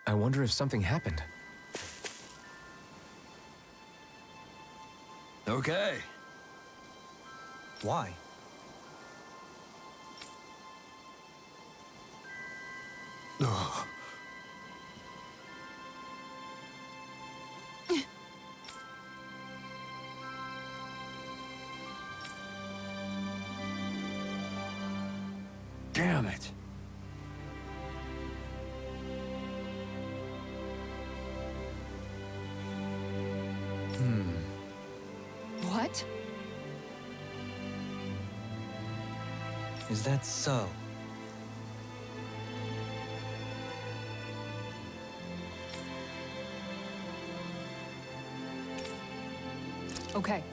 I wonder if something happened. Okay. Why? Ugh. Damn it. What? Is that so? Okay.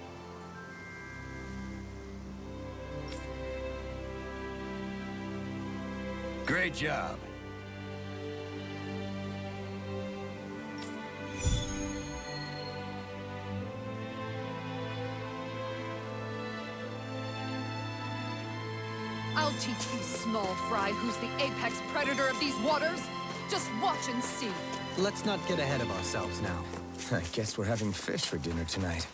Great job. I'll teach these small fry who's the apex predator of these waters. Just watch and see. Let's not get ahead of ourselves now. I guess we're having fish for dinner tonight.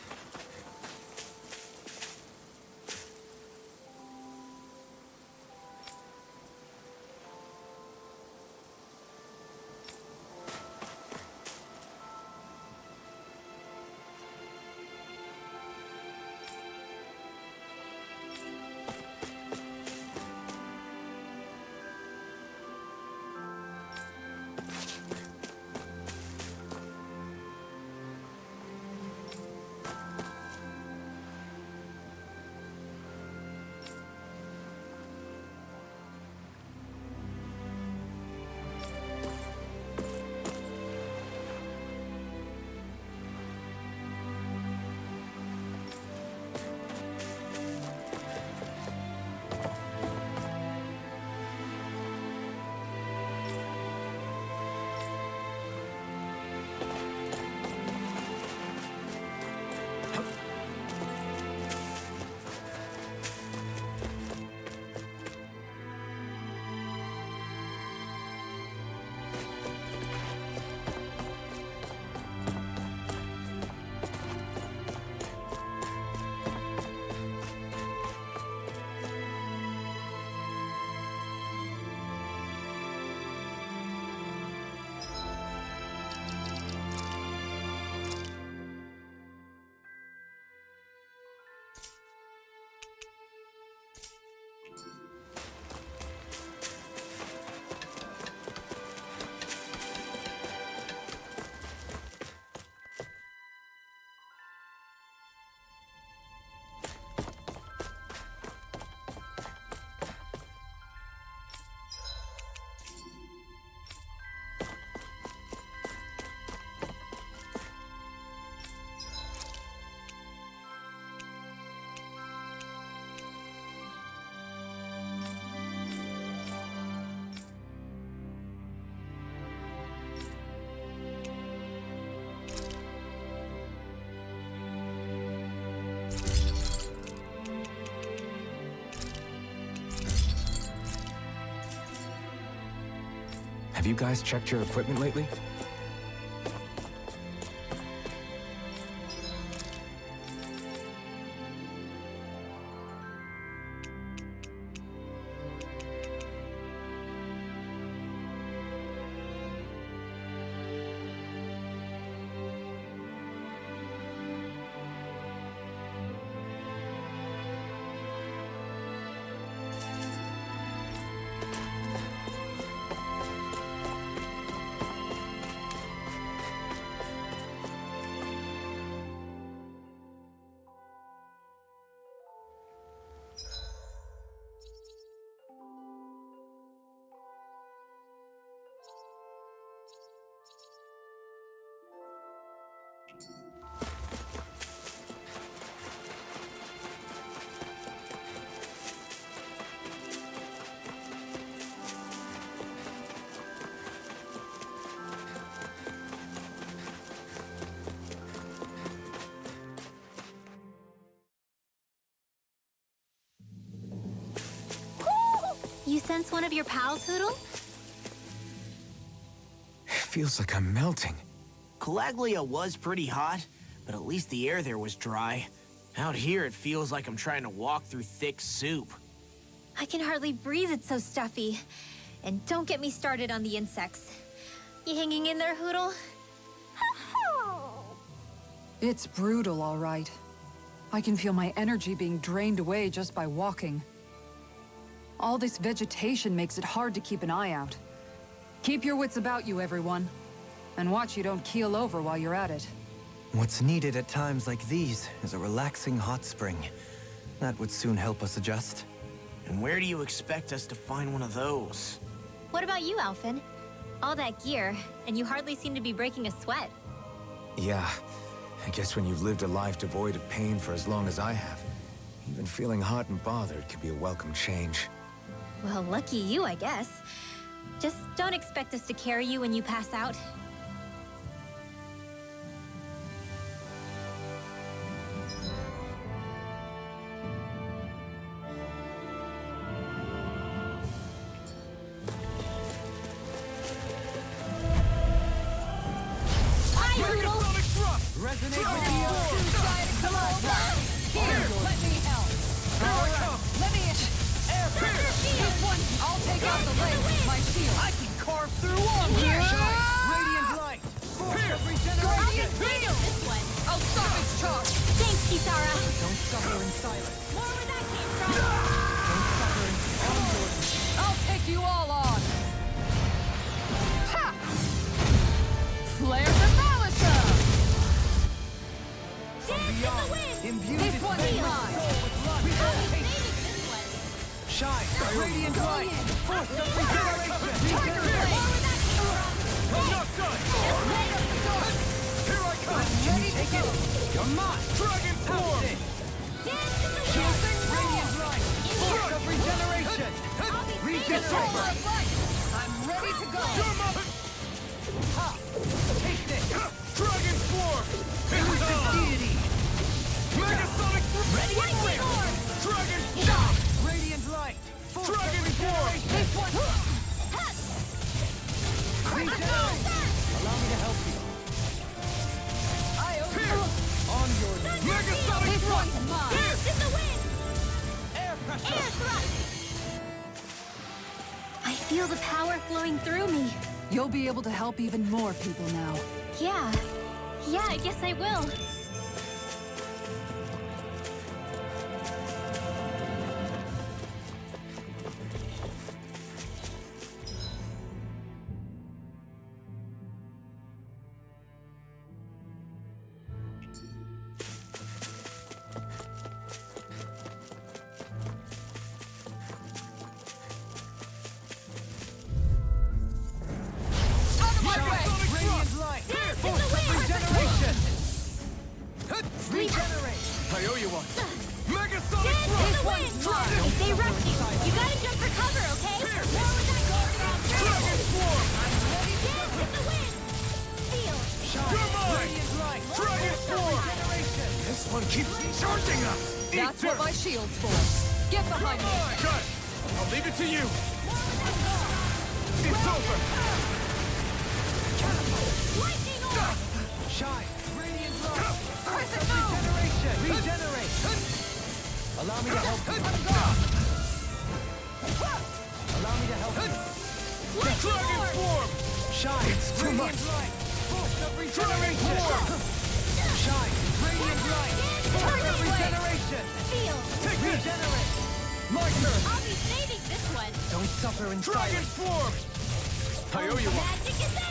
Have you guys checked your equipment lately? You sense one of your pals, Hoodle? feels like I'm melting. Calaglia was pretty hot, but at least the air there was dry. Out here, it feels like I'm trying to walk through thick soup. I can hardly breathe, it's so stuffy. And don't get me started on the insects. You hanging in there, Hoodle? It's brutal, all right. I can feel my energy being drained away just by walking. All this vegetation makes it hard to keep an eye out. Keep your wits about you, everyone. And watch you don't keel over while you're at it. What's needed at times like these is a relaxing hot spring. That would soon help us adjust. And where do you expect us to find one of those? What about you, Alphen? All that gear, and you hardly seem to be breaking a sweat. Yeah, I guess when you've lived a life devoid of pain for as long as I have, even feeling hot and bothered can be a welcome change. Well, lucky you, I guess. Just don't expect us to carry you when you pass out. Resonate with you! Come on, here, let me help. Let me... This one, I'll take out the leg with my shield. I can carve through one! Radiant light! Force of regeneration! This one! I'll stop its charge. Thanks, Kisara! Don't suffer in silence. More where that came from! Don't suffer in silence. I'll take you all on. Ha! Flare the Balasha! From beyond, imbued This its one's veins mine. with blood. Shine! Radiant light! Force of regeneration! I'm not done! Here I come! Can you take it? You're mine! Dragon form! Radiant light! Force of regeneration! Regenerate! I'm ready to go. Ha! Take this! Dragon form! Elusive deity! Megasonic Ready Dragon shock! Radiant light! Force Dragon of form! regeneration! Regenerate! Allow me to help you. Here! On your knees. Megasonic This thrust! one's mine. Here! Air pressure! I feel the power flowing through me. You'll be able to help even more people now. Yeah. Yeah, I guess I will. Radiant light! Force of regeneration! Regenerate! I owe you one! Megasonic thrust! This one's mine. They rush you. You gotta jump for cover, okay? Dragon form! Dance in the wind. Feel. Shine! You're mine! Radiant light! Dragon form! Regeneration! This one keeps charging us! That's what my shield's for. Get behind me. Got it! I'll leave it to you! It's over! Lightning orb. Shine! Radiant light! Force of regeneration! Regenerate! Allow me to help you. Allow me to help you. Dragon form! Shine! It's too Radiant much. light! Force of Dragon regeneration! form! Shine! Radiant light! Force of regeneration! Feel. Take this! Regenerate! My turn! I'll be saving this one. Don't suffer in Dragon silence. form! I owe you one! Magic is them.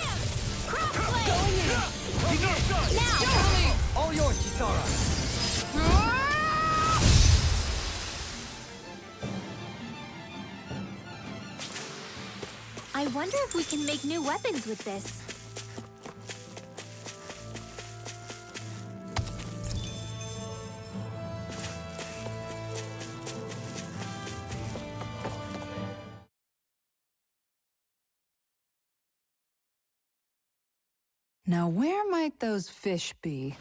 Crossblade. I'm not done! Now. All yours, Kisara. I wonder if we can make new weapons with this. Now where might those fish be?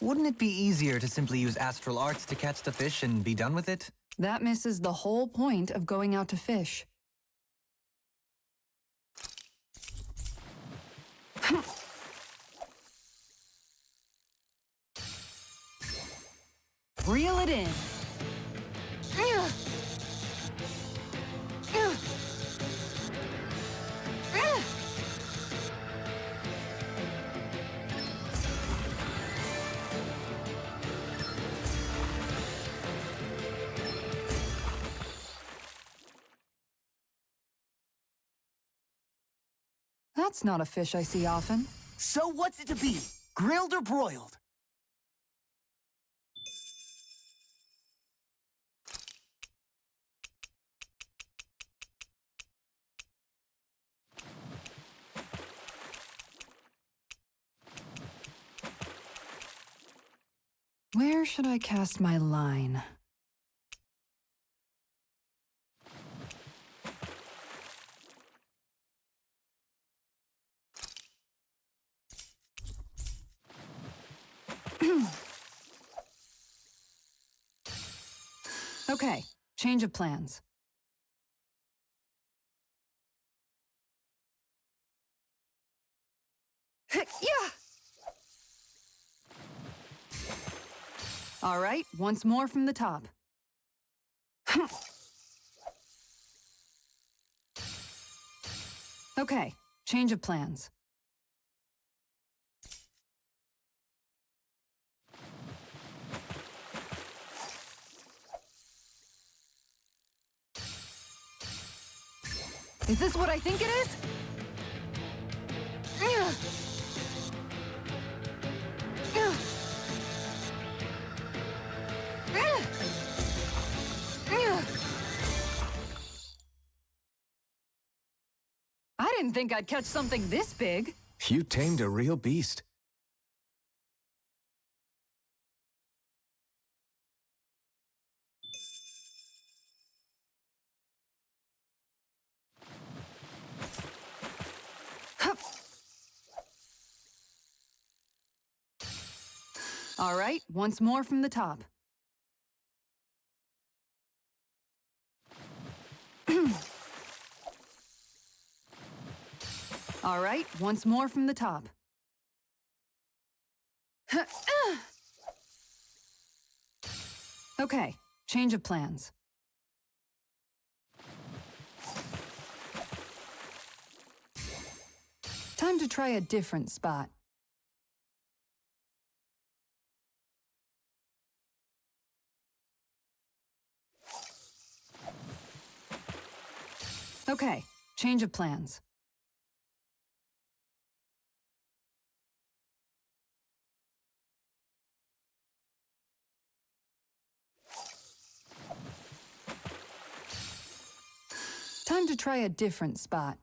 Wouldn't it be easier to simply use astral arts to catch the fish and be done with it? That misses the whole point of going out to fish. Reel it in. That's not a fish I see often. So what's it to be? Grilled or broiled? Where should I cast my line? Okay, change of plans. Yeah! All right, once more from the top. Okay, change of plans. Is this what I think it is? I didn't think I'd catch something this big. You tamed a real beast. All right, once more from the top. All right, once more from the top. Okay, change of plans. Time to try a different spot. Okay, change of plans. Time to try a different spot.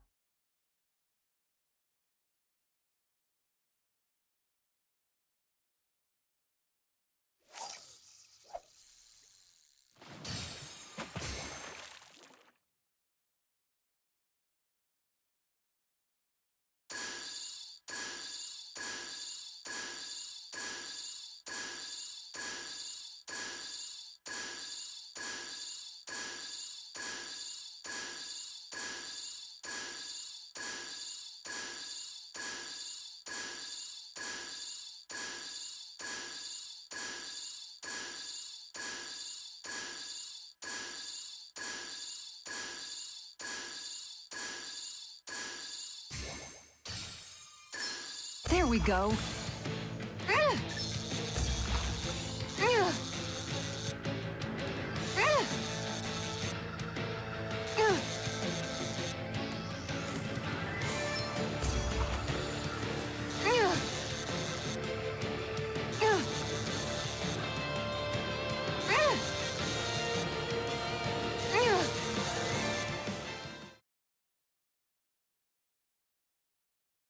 There we go.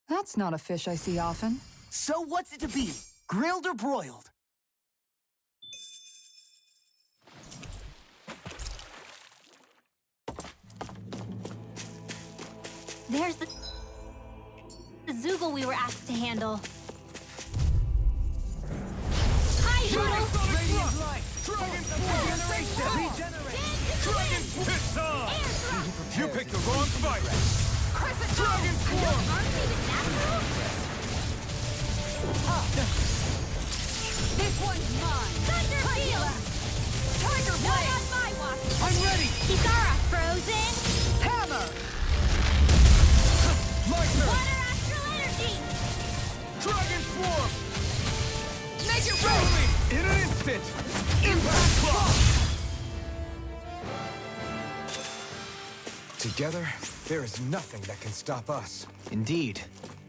That's not a fish I see often. So what's it to be? Grilled or broiled? There's the Zoogle we were asked to handle. Radiant light! Dragon regeneration! Regenerate! Dragon It's on! You picked the wrong fight! Crescent Dragon Swarm! This one's mine! Thunder Field! Tiger Not Blade! on my watch! I'm ready! Kisara, frozen! Hammer! Lightning! Water astral energy! Dragon Swarm! Make it Show rain! me! In an instant! Impact Block! Together, there is nothing that can stop us. Indeed.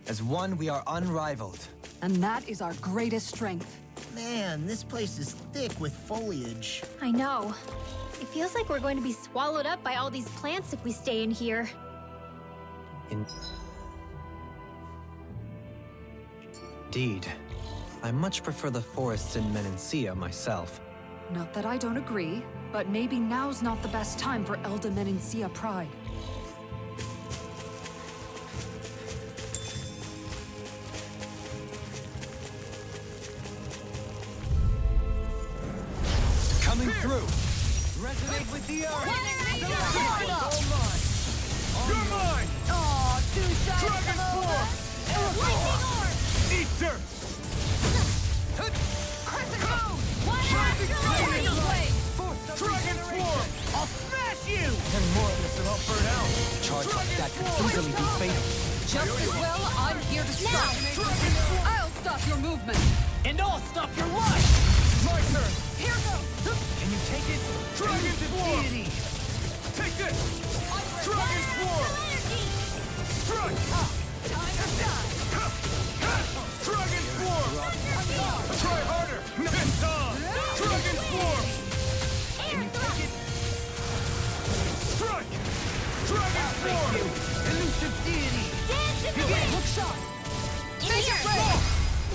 As one, we are unrivaled. And that is our greatest strength. Man, this place is thick with foliage. I know. It feels like we're going to be swallowed up by all these plants if we stay in here. Indeed. I much prefer the forests in Menancia myself. Not that I don't agree, but maybe now's not the best time for Elda Menancia pride. Coming through! Resonate with the earth! You're mine! Aw, two shots Dragon of Swarm! Eat dirt! Crescent Moon! Dragon Blade! Dragon Swarm! I'll smash you! And more of this than I'll burn out! Charge like that could easily be fatal. Just as well, I'm here to stop. I'll stop your movement. And I'll stop your life! My turn! Here goes. Can you take it? Dragon Swarm! Take this! Dragon Swarm! Strike! Time to shine. Dragon Swarm! Try harder! It's on! Dragon Swarm! Strike! Dragon Swarm! Elusive deity! Look sharp. Make it rain.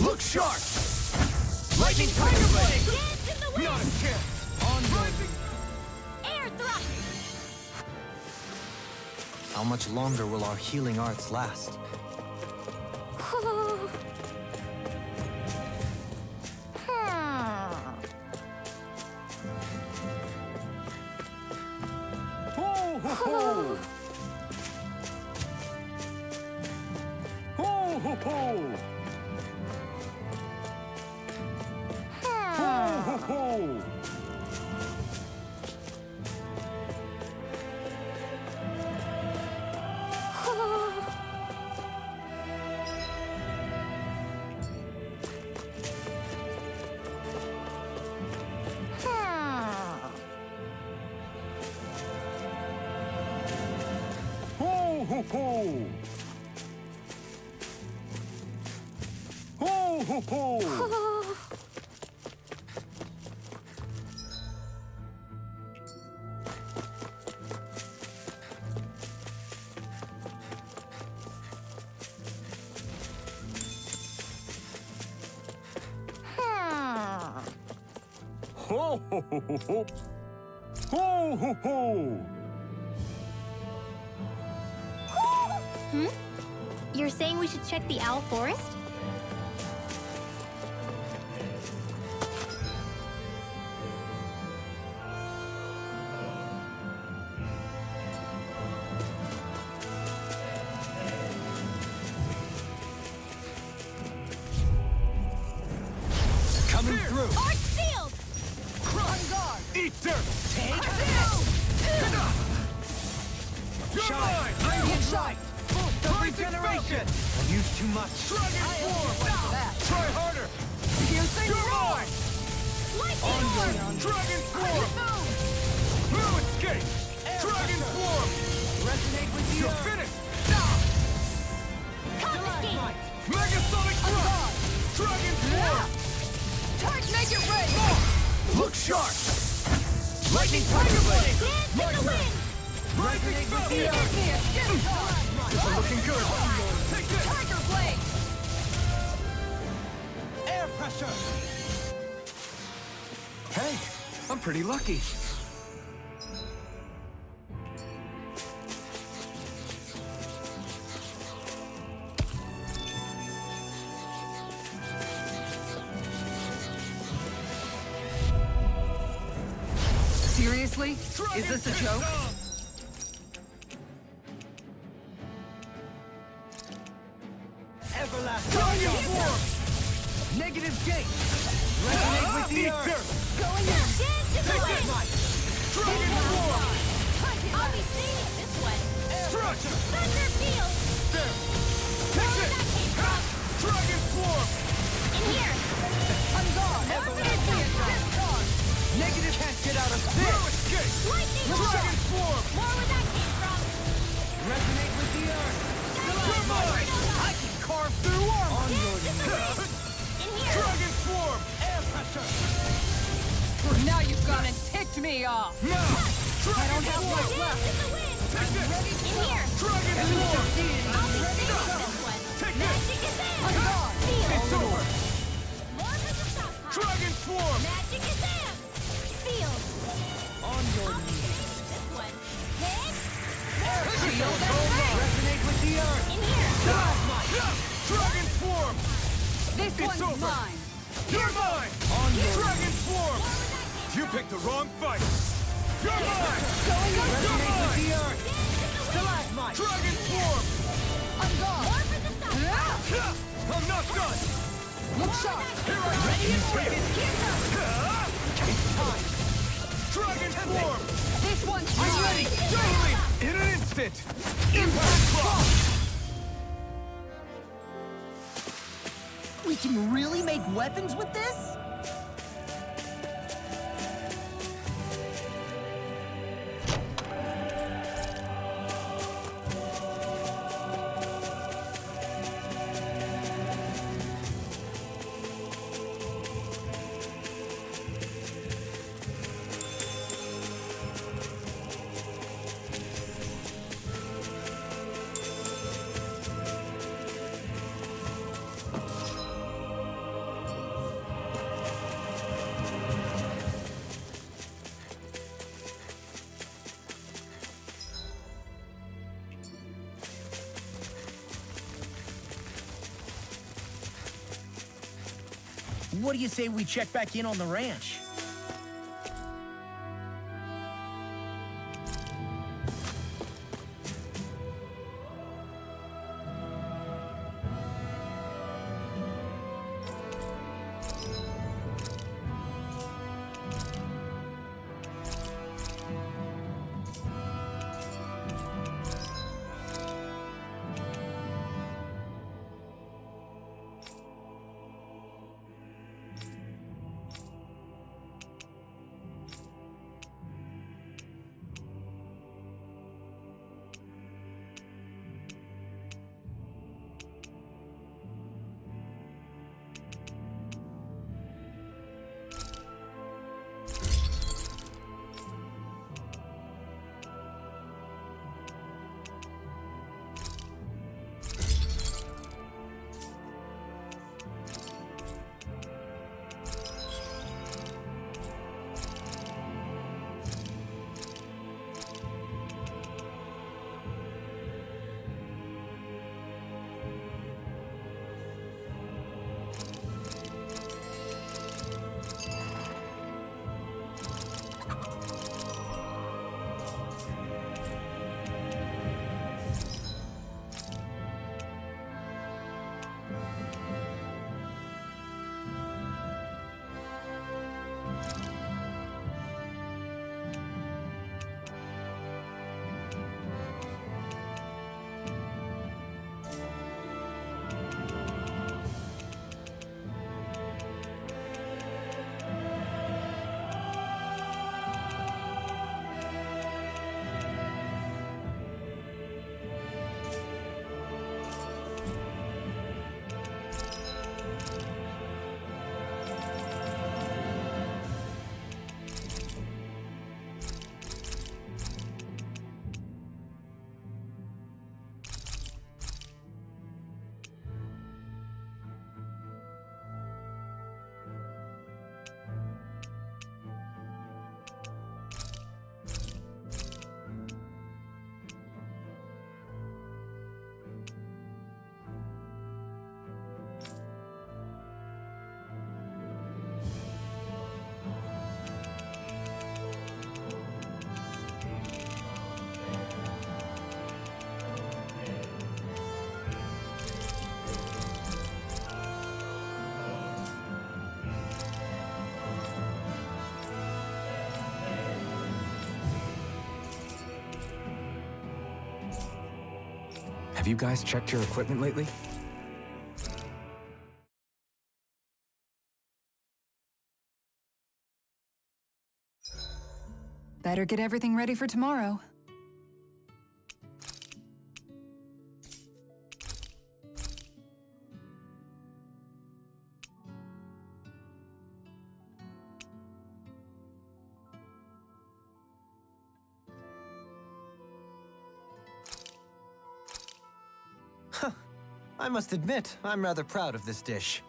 Look sharp! Lightning Tiger Blade! Not a chance! Air thrust! How much longer will our healing arts last? You're saying we should check the Owl Forest? Coming through! Arch Field! On guard. Eat dirt! Take this. You're mine! Radiant light! Boost of regeneration! I've used too much. Dragon Swarm! That. Try harder! Piercing You're roar. mine! Lightning orb. Dragon Swarm! Moon. No escape! Dragon Swarm! Resonate with the You're earth! finished! Confiscate! Megasonic Thrust! Dragon Swarm! Tide, make it rain. Look sharp! Lightning Tiger Blade! Dance in the wind! Rising with the Sun! earth! Give me a skin shot. This is looking good! Take this! Tiger Blade. Air pressure! Hey, I'm pretty lucky. Seriously? Is this a joke? Everlasting form! Negative gate! Resonate with the earth! Going in. Dance in the Take wind. this, Mike! Dragon form! I'll be seeing it this one. Structure! Thunder field. There! Where Take that this! came from? Dragon form! In here. On guard! Everlasting attack! Negative can't get out of this! No escape! Lightning Dragon form! More where that came from. Resonate with the earth! Come on. I can carve through armor! On your Dance in the wind. In here. Dragon form! Air pressure! Now you've gone and ticked me off! Now! I don't have form! much left. Dance in the wind. Take this! In here. Dragon form! I'll be seeing this one. Take this! Magic is in. On guard! Seal. It's over! More for the stockpile. Dragon form! Magic is in. Seal. On your I'll be seeing this one. Hit. shield! Resonate with the earth! In here. Dragon form! This It's one's over. mine! You're mine! On your Dragon form! You picked the wrong fight! You're mine! Resonate with the earth! Stalagmite! Dragon form! On guard! I'm not done! Look sharp! Here I am! Ready and waiting! It's time! Dragon form! This one's I'm mine! ready! Totally! In an instant! Impact clock! We can really make weapons with this? What do you say we check back in on the ranch? Have you guys checked your equipment lately? Better get everything ready for tomorrow. I must admit, I'm rather proud of this dish.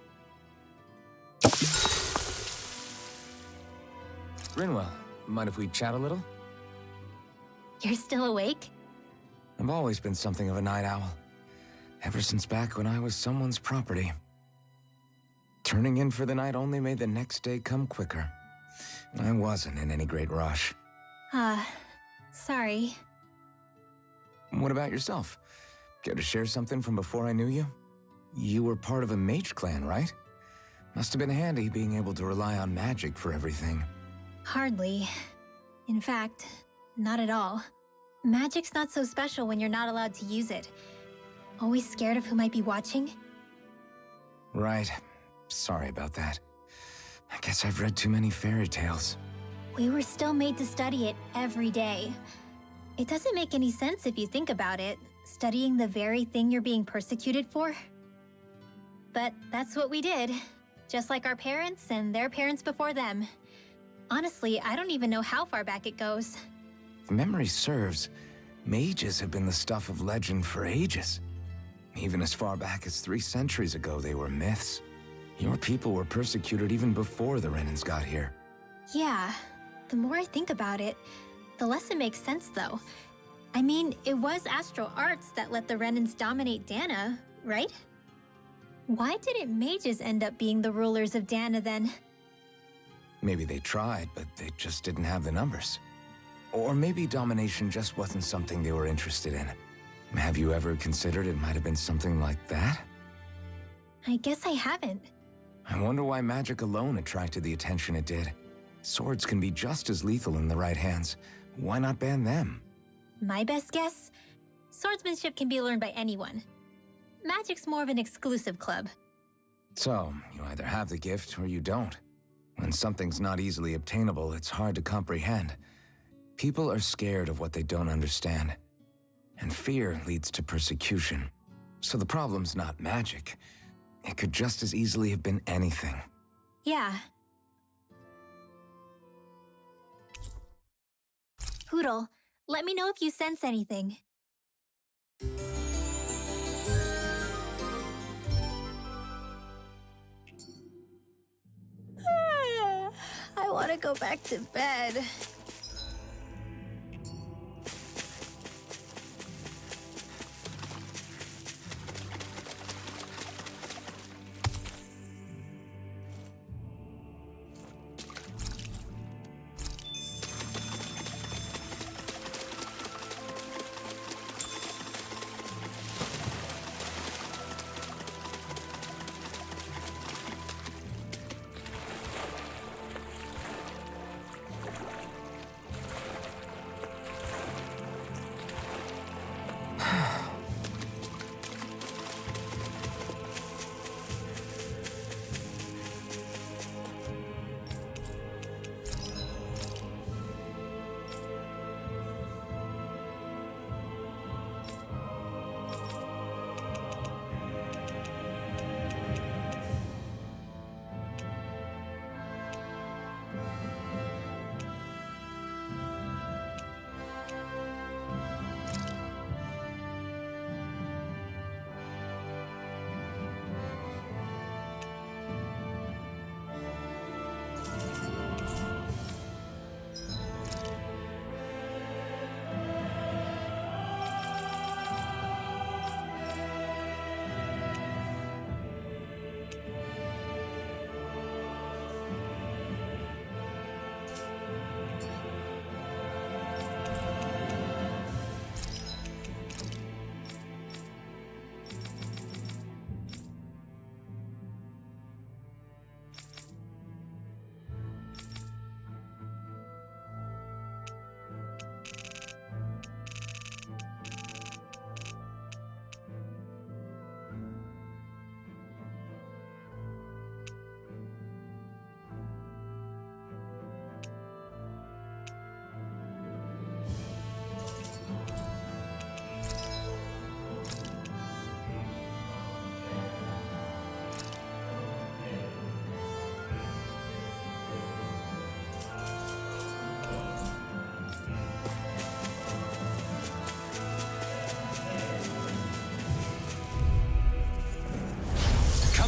Rinwell, mind if we chat a little? You're still awake? I've always been something of a night owl. Ever since back when I was someone's property. Turning in for the night only made the next day come quicker. I wasn't in any great rush. Sorry. What about yourself? Care to share something from before I knew you? You were part of a mage clan, right? Must have been handy being able to rely on magic for everything. Hardly. In fact, not at all. Magic's not so special when you're not allowed to use it. Always scared of who might be watching? Right. Sorry about that. I guess I've read too many fairy tales. We were still made to study it every day. It doesn't make any sense if you think about it, studying the very thing you're being persecuted for. But that's what we did, just like our parents and their parents before them. Honestly, I don't even know how far back it goes. If memory serves, mages have been the stuff of legend for ages. Even as far back as 3 centuries ago, they were myths. Your people were persecuted even before the Renans got here. Yeah, the more I think about it, the less it makes sense though. I mean, it was astral arts that let the Renans dominate Dana, right? Why didn't mages end up being the rulers of Dana then? Maybe they tried, but they just didn't have the numbers. Or maybe domination just wasn't something they were interested in. Have you ever considered it might have been something like that? I guess I haven't. I wonder why magic alone attracted the attention it did. Swords can be just as lethal in the right hands. Why not ban them? My best guess? Swordsmanship can be learned by anyone. Magic's more of an exclusive club. So, you either have the gift or you don't. When something's not easily obtainable, it's hard to comprehend. People are scared of what they don't understand. And fear leads to persecution. So the problem's not magic. It could just as easily have been anything. Yeah. Poodle, let me know if you sense anything. I want to go back to bed.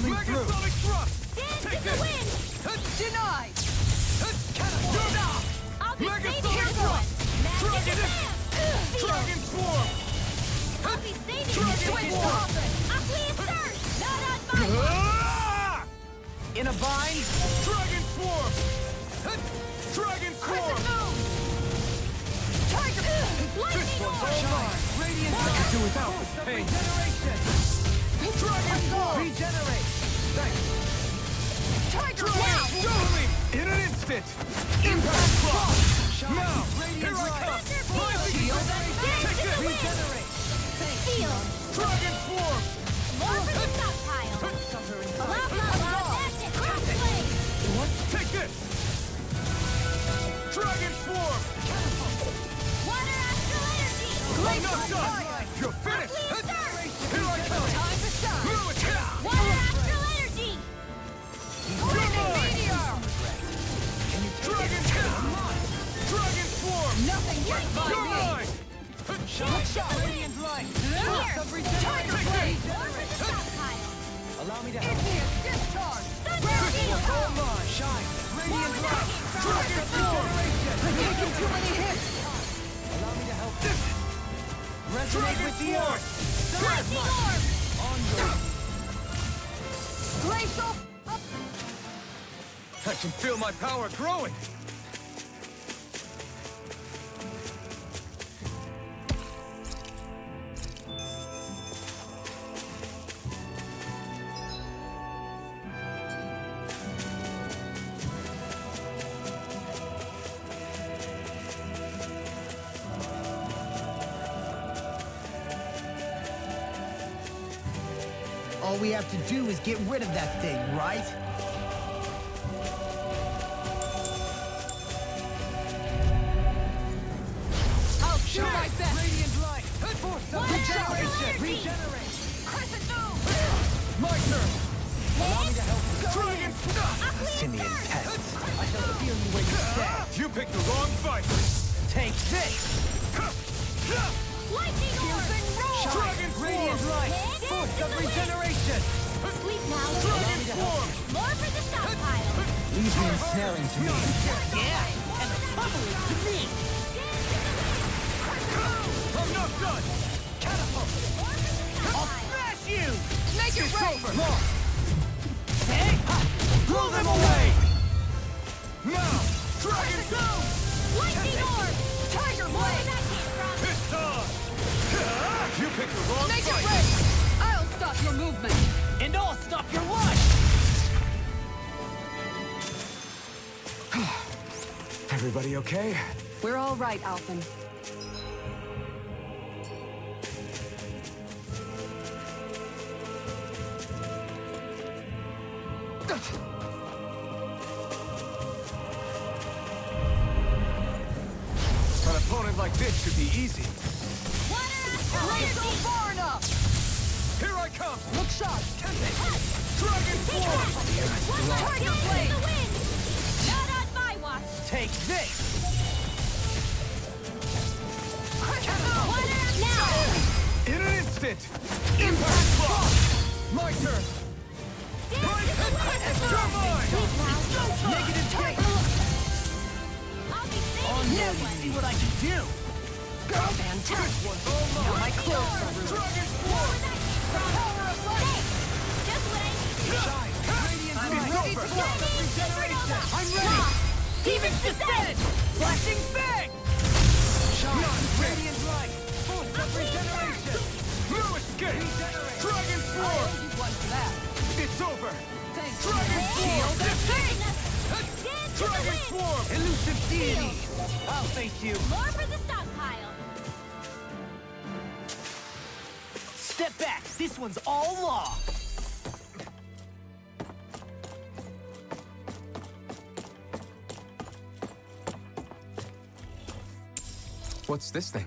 Coming through. Megasonic thrust. Dance Take in the this. wind! Denied! Catapult. I'll be saving Megasonic this one! thrust. Magic Dragon. Slam! Dragon swarm. I'll be saving Dragon this one! swarm. Aqueous Surge! Not on fire! Ah! In a bind? Dragon swarm. Dragon swarm. Tiger! Lightning Orb! Radiant. I can do without this pain. Dragon swarm. Regenerate! Thanks. Tiger! Dragon swarming in an instant. Impact block. Now, here I come. Shield! Dance in the wind! Steel! Dragon swarm. More for the stockpile! Blah, blah, blah! That's it! Crossblade! Take this. Dragon swarm. Water Astral Energy! I'm not done. You're finished. Aqueous Surge! Here I come. Time to shine! Move it. Water Astral Energy! Dragon Dragon swarm. Nothing gets by You're me! mine. Radiant light! Tiger Take blade! this. More for the stockpile! Allow me to Igneous discharge! Thunder Shield! Shine. More Dragon Dragon swarm. Taking too many hits! Allow me to help. Resonate with the earth. Lightning Orb! Glacial! I can feel my power growing. All we have to do is get rid of that thing, right? I'll do my best! Radiant light. Force of regeneration. Regenerate. Crescent moon! My turn. Allow me to help. Dragon. Simian pest. I shall feel you when you stand. You picked the wrong fight. Take this! Lightning Orb! Dragon Radiant swarm. light! Dance Force in of the wind! regeneration! Sleep now. Dragon swarm. More for the stockpile. Leave the ensnaring to me. Yeah, and the bubble is to me! I'm not done. Catapult! More for the stockpile. Smash you! Make it rain! Hey! Blow them away. Now, Dragon Boom! Lightning Orb! Tiger More blade! than I can from. It's on. You picked the wrong Make it fight. rain! I'll stop your movement! And I'll stop your lunch! Everybody okay? We're all right, Alphen. An opponent like this should be easy. Water Astral Let's go Energy! far enough! Here I come. Look sharp! Dragon Take swarm. that! Tiger Dance in blade! the wind! Not on my watch! Take this! Water now! In an instant. Impact block. My turn. Dance in the wind! You're mine. Sleep now! Negative take! I'll be saving Now this you one! see what I can do! Fantastic! Now my clothes are ruined. Dragon More swarm. than I can from. Power of light. Thanks! Just what I need! Shine. Radiant I'm light. ready to Over. Supernova! I'm ready! Demons descend! Flashing bang! Shine. Radiant light. Force of regeneration. No escape. Dragon swarm. You won for that. It's over. Thanks. Dragon swarm. Dance in the Dragon wind! swarm. Elusive deity! I'll face you! More for the stockpile! Step back! This one's all law! What's this thing?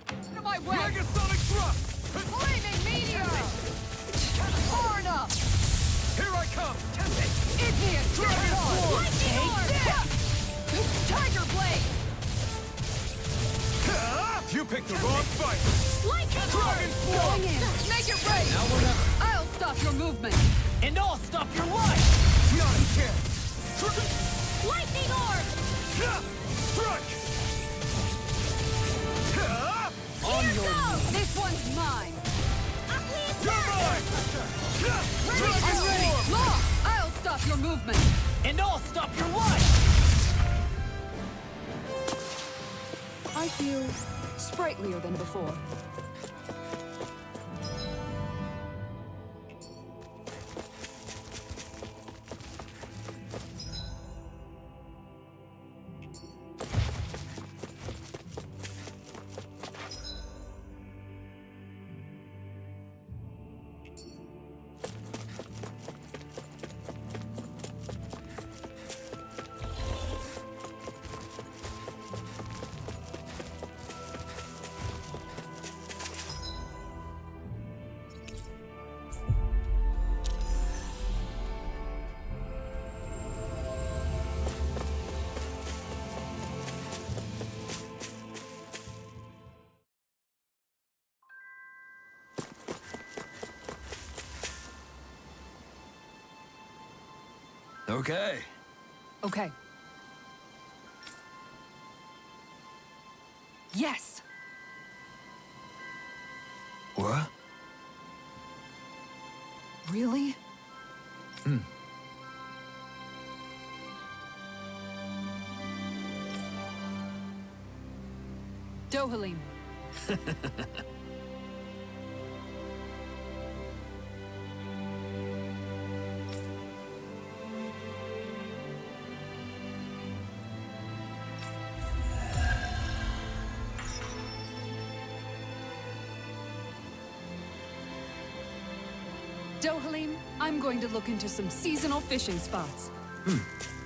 Out of my way! Megasonic thrust. picked the wrong fight! Lightning Dragon orb! Form! Going in. Make it rain. Now or never! I'll stop your movement. And I'll stop your life! Not a chance! Lightning orb! Strike! On your This one's mine. You're mine! I'm ready. Law, I'll stop your movement. And I'll stop your life! I feel sprightlier than before. Okay. Okay. Yes! What? Really? Dohalim. Dohalim, I'm going to look into some seasonal fishing spots.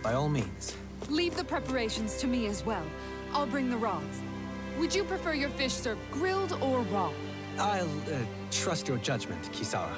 By all means. Leave the preparations to me as well. I'll bring the rods. Would you prefer your fish served grilled or raw? I'll trust your judgment, Kisara.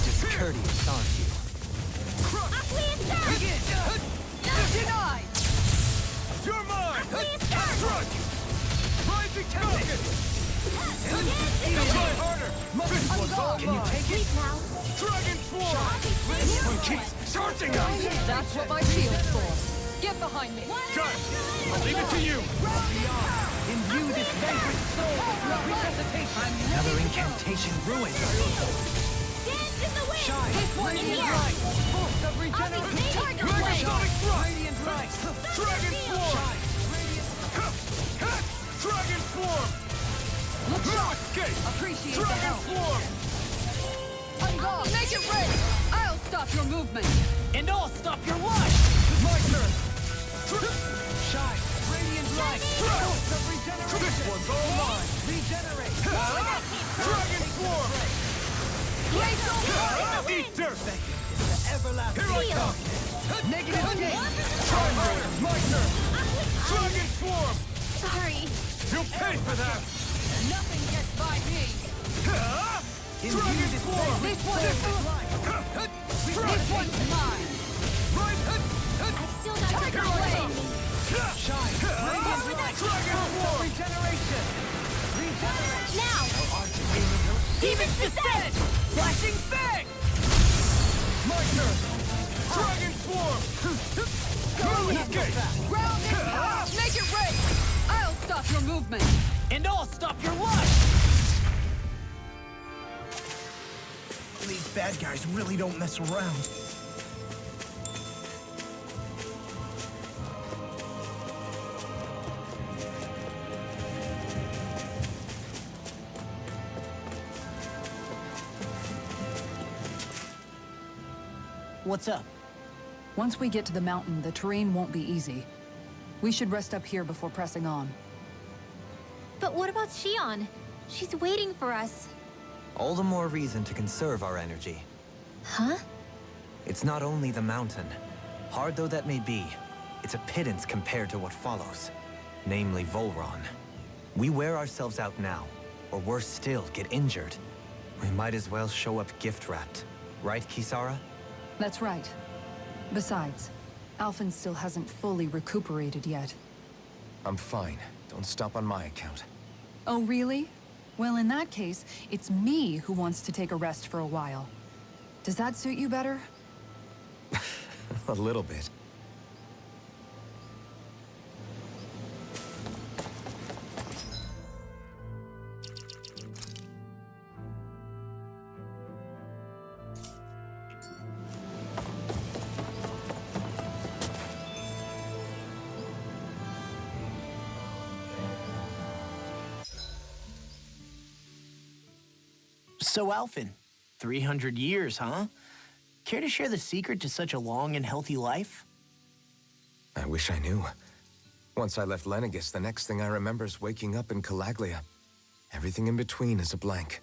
Discourteous, aren't you? Denied. You're mine! Strike! Strike! Rising Falcon! Try harder! This one's all Can you mine! take it? Dragon Form! This one keeps charging us! That's what my shield's for. Get behind me. Got it! I'll leave it to you! Imbue this vagrant soul with resuscitation. Another incantation ruined. Dance in the wind! Shine. This one in Radiant here! light. Force of regeneration. Tiger Mega Blade! Sonic Thrust! Radiant light. Dragon Form! Shine. Radiant. Dragon Form! Look No sharp. escape! Appreciate the Dragon help. Form! I'm gone. Make it rain. I'll stop your movement. And I'll stop your life! My turn! Shine. Radiant light. Force of regeneration. This one's all mine! Regenerate. Dragon Form! Glacial fire. Eat dirt! The everlasting. Here I come! Negative gain. Try harder! My turn! Dragon Form! Sorry. You'll pay for that! Nothing gets by me. Dragon Swarm! This one's mine! I still got Take your her away! blade. Shine! Dragon Swarm! Regeneration! Regenerate! Now! Demon's Descent! Flashing Fang! My turn! Dragon Swarm! Okay! Ground and pound! Make it rain! I'll stop your movement! And I'll stop your life! These bad guys really don't mess around. What's up? Once we get to the mountain, the terrain won't be easy. We should rest up here before pressing on. But what about Shion? She's waiting for us. All the more reason to conserve our energy. Huh? It's not only the mountain. Hard though that may be, it's a pittance compared to what follows. Namely Volron. We wear ourselves out now, or worse still, get injured. We might as well show up gift-wrapped. Right, Kisara? That's right. Besides, Alphen still hasn't fully recuperated yet. I'm fine. Don't stop on my account. Oh, really? Well, in that case, it's me who wants to take a rest for a while. Does that suit you better? A little bit. So, Alphen, 300 years, huh? Care to share the secret to such a long and healthy life? I wish I knew. Once I left Lenegis, the next thing I remember is waking up in Calaglia. Everything in between is a blank.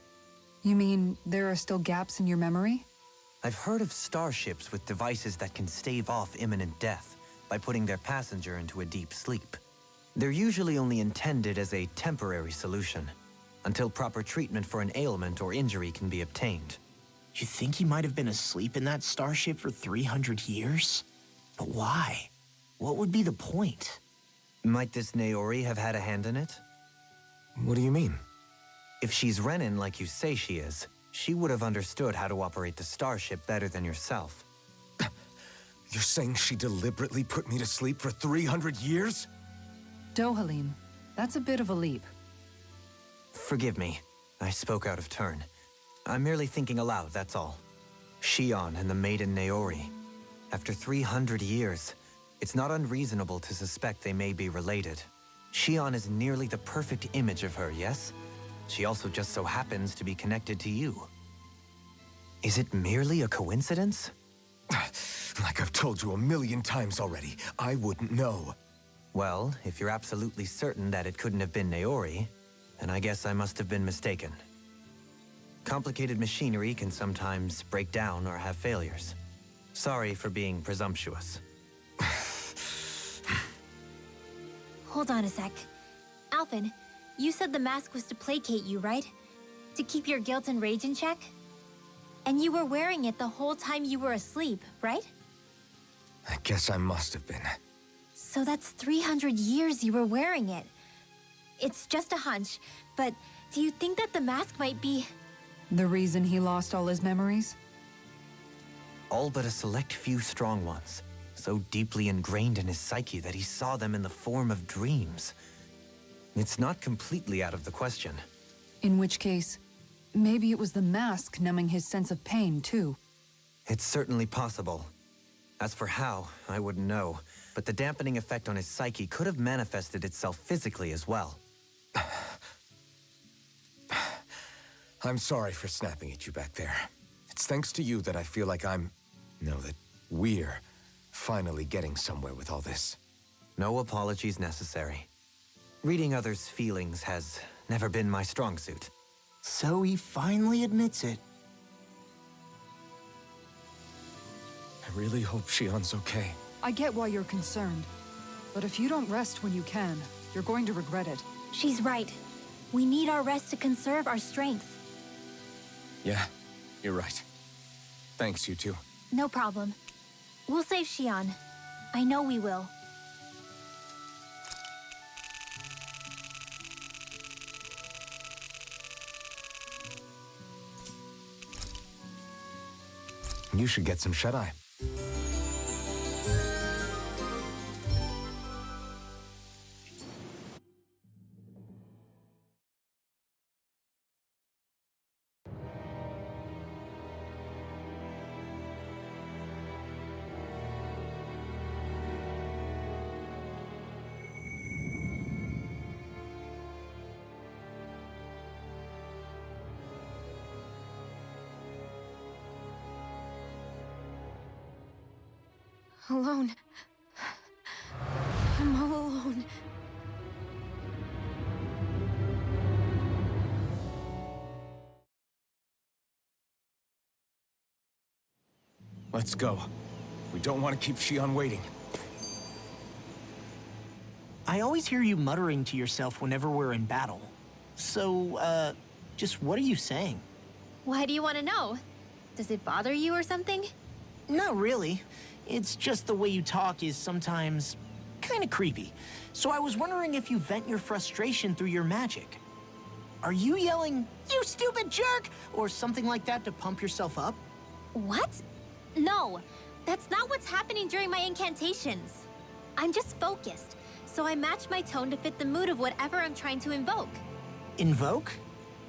You mean there are still gaps in your memory? I've heard of starships with devices that can stave off imminent death by putting their passenger into a deep sleep. They're usually only intended as a temporary solution, until proper treatment for an ailment or injury can be obtained. You think he might have been asleep in that starship for 300 years? But why? What would be the point? Might this Naori have had a hand in it? What do you mean? If she's Renin like you say she is, she would have understood how to operate the starship better than yourself. You're saying she deliberately put me to sleep for 300 years? Dohalim, that's a bit of a leap. Forgive me, I spoke out of turn. I'm merely thinking aloud, that's all. Shion and the maiden Naori. After 300 years, it's not unreasonable to suspect they may be related. Shion is nearly the perfect image of her, yes? She also just so happens to be connected to you. Is it merely a coincidence? Like I've told you a million times already, I wouldn't know. Well, if you're absolutely certain that it couldn't have been Naori, then I guess I must have been mistaken. Complicated machinery can sometimes break down or have failures. Sorry for being presumptuous. Hold on a sec. Alphen, you said the mask was to placate you, right? To keep your guilt and rage in check? And you were wearing it the whole time you were asleep, right? I guess I must have been. So that's 300 years you were wearing it. It's just a hunch, but do you think that the mask might be... The reason he lost all his memories? All but a select few strong ones, so deeply ingrained in his psyche that he saw them in the form of dreams. It's not completely out of the question. In which case, maybe it was the mask numbing his sense of pain, too. It's certainly possible. As for how, I wouldn't know, but the dampening effect on his psyche could have manifested itself physically as well. I'm sorry for snapping at you back there. It's thanks to you that I feel like that we're finally getting somewhere with all this. No apologies necessary. Reading others' feelings has never been my strong suit. So he finally admits it. I really hope Shion's okay. I get why you're concerned. But if you don't rest when you can, you're going to regret it. She's right. We need our rest to conserve our strength. Yeah, you're right. Thanks, you two. No problem. We'll save Xion. I know we will. You should get some shut-eye. Alone. I'm all alone. Let's go. We don't want to keep Xion waiting. I always hear you muttering to yourself whenever we're in battle. So, just what are you saying? Why do you want to know? Does it bother you or something? Not really. It's just the way you talk is sometimes kind of creepy. So I was wondering if you vent your frustration through your magic. Are you yelling, "You stupid jerk," or something like that to pump yourself up? What? No, that's not what's happening during my incantations. I'm just focused, so I match my tone to fit the mood of whatever I'm trying to invoke. Invoke?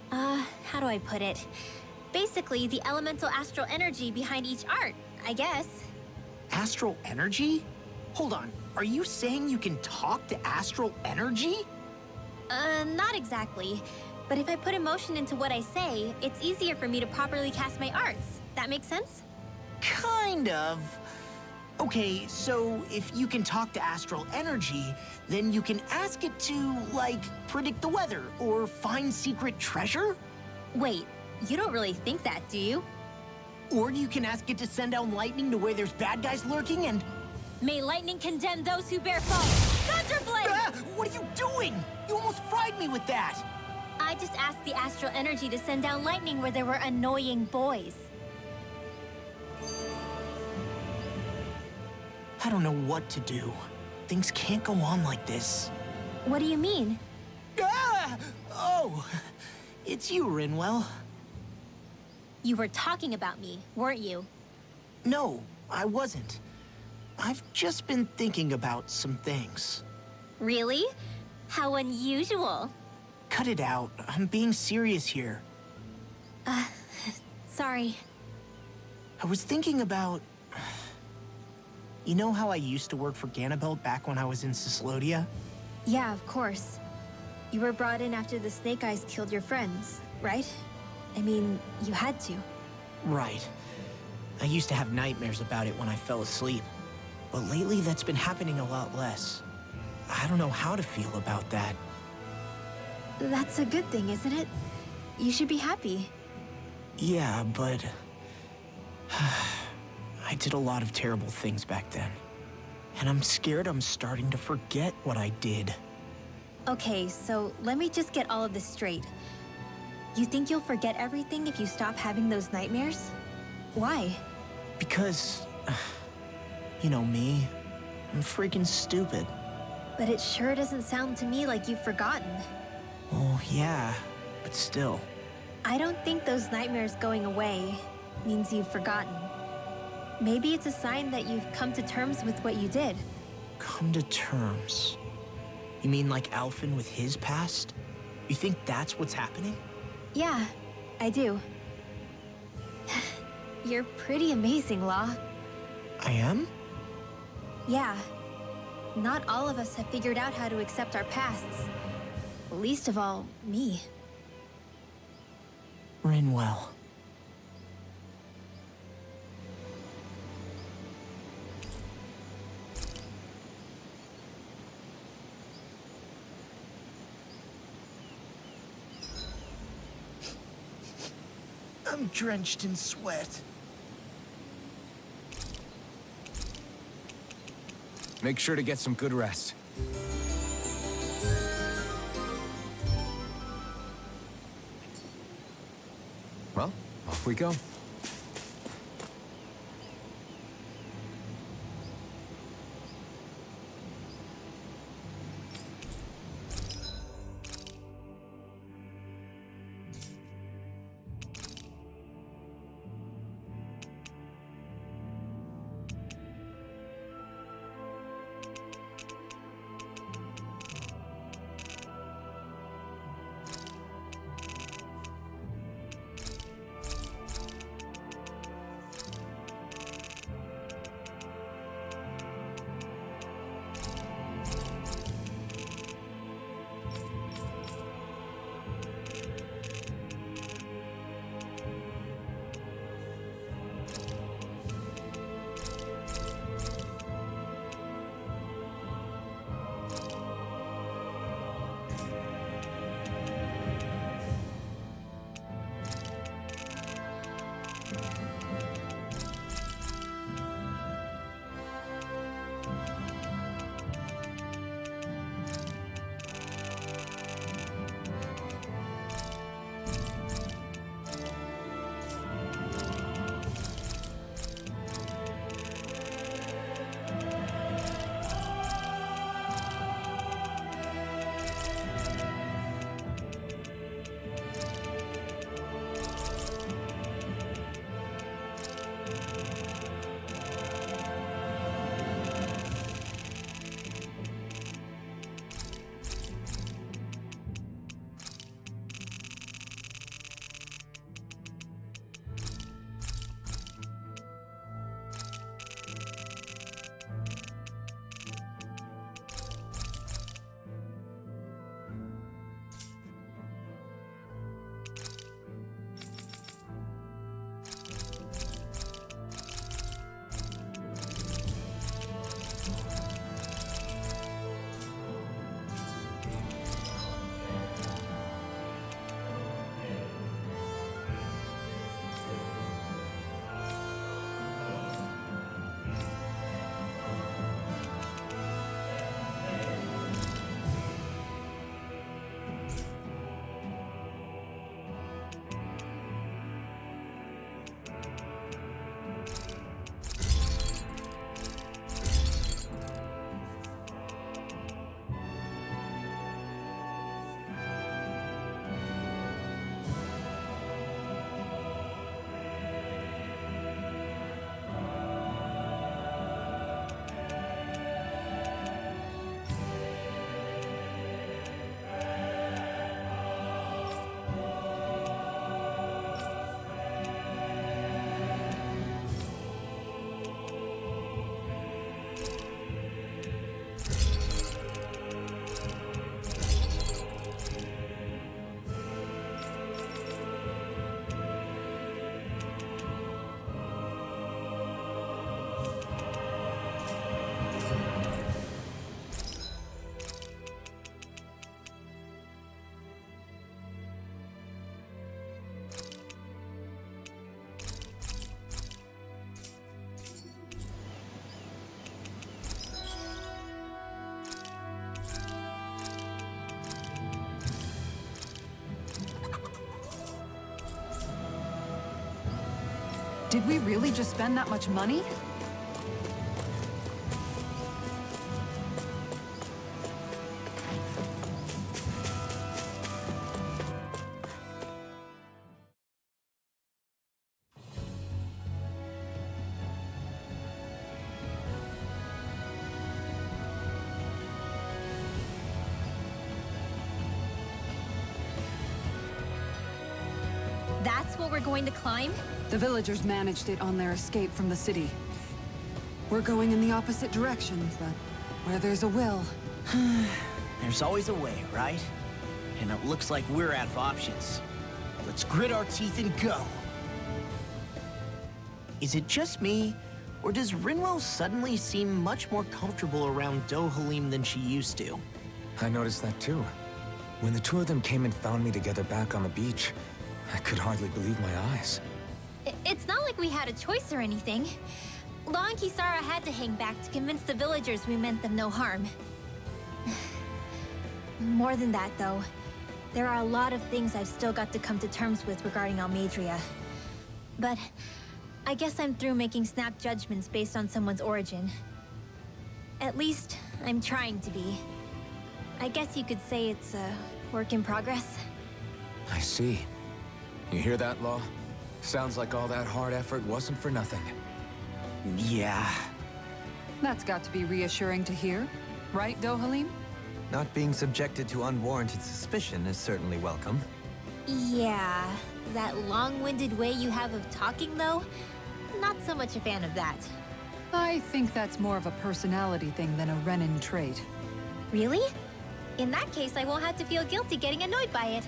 How do I put it? Basically, the elemental astral energy behind each art, I guess. Astral energy? Hold on, are you saying you can talk to astral energy? Not exactly. But if I put emotion into what I say, it's easier for me to properly cast my arts. That makes sense? Kind of. Okay, so if you can talk to astral energy, then you can ask it to, like, predict the weather or find secret treasure? Wait, you don't really think that, do you? Or you can ask it to send down lightning to where there's bad guys lurking and... May lightning condemn those who bear false. Thunderblade! Ah, what are you doing? You almost fried me with that! I just asked the astral energy to send down lightning where there were annoying boys. I don't know what to do. Things can't go on like this. What do you mean? Ah! Oh, it's you, Rinwell. You were talking about me, weren't you? No, I wasn't. I've just been thinking about some things. Really? How unusual. Cut it out. I'm being serious here. Sorry. I was thinking about... You know how I used to work for Ganabelt back when I was in Cyslodia? Yeah, of course. You were brought in after the Snake Eyes killed your friends, right? I mean, you had to. Right. I used to have nightmares about it when I fell asleep. But lately, that's been happening a lot less. I don't know how to feel about that. That's a good thing, isn't it? You should be happy. Yeah, but... I did a lot of terrible things back then. And I'm scared I'm starting to forget what I did. Okay, so let me just get all of this straight. You think you'll forget everything if you stop having those nightmares? Why? Because... You know me. I'm freaking stupid. But it sure doesn't sound to me like you've forgotten. Oh, yeah. But still. I don't think those nightmares going away means you've forgotten. Maybe it's a sign that you've come to terms with what you did. Come to terms? You mean like Alphen with his past? You think that's what's happening? Yeah, I do. You're pretty amazing, Law. I am? Yeah. Not all of us have figured out how to accept our pasts. Least of all, me. Rinwell. I'm drenched in sweat. Make sure to get some good rest. Well, Off we go. Did we really just spend that much money? That's what we're going to climb? The villagers managed it on their escape from the city. We're going in the opposite direction, but where there's a will... There's always a way, right? And it looks like we're out of options. Let's grit our teeth and go. Is it just me, or does Rinwell suddenly seem much more comfortable around Dohalim than she used to? I noticed that too. When the two of them came and found me together back on the beach, I could hardly believe my eyes. It's not like we had a choice or anything. Law and Kisara had to hang back to convince the villagers we meant them no harm. More than that, though, there are a lot of things I've still got to come to terms with regarding Almadria. But I guess I'm through making snap judgments based on someone's origin. At least, I'm trying to be. I guess you could say it's a work in progress. I see. You hear that, Law? Sounds like all that hard effort wasn't for nothing. Yeah. That's got to be reassuring to hear. Right, Dohalim? Not being subjected to unwarranted suspicion is certainly welcome. Yeah, that long-winded way you have of talking, though? Not so much a fan of that. I think that's more of a personality thing than a Renin trait. Really? In that case, I won't have to feel guilty getting annoyed by it.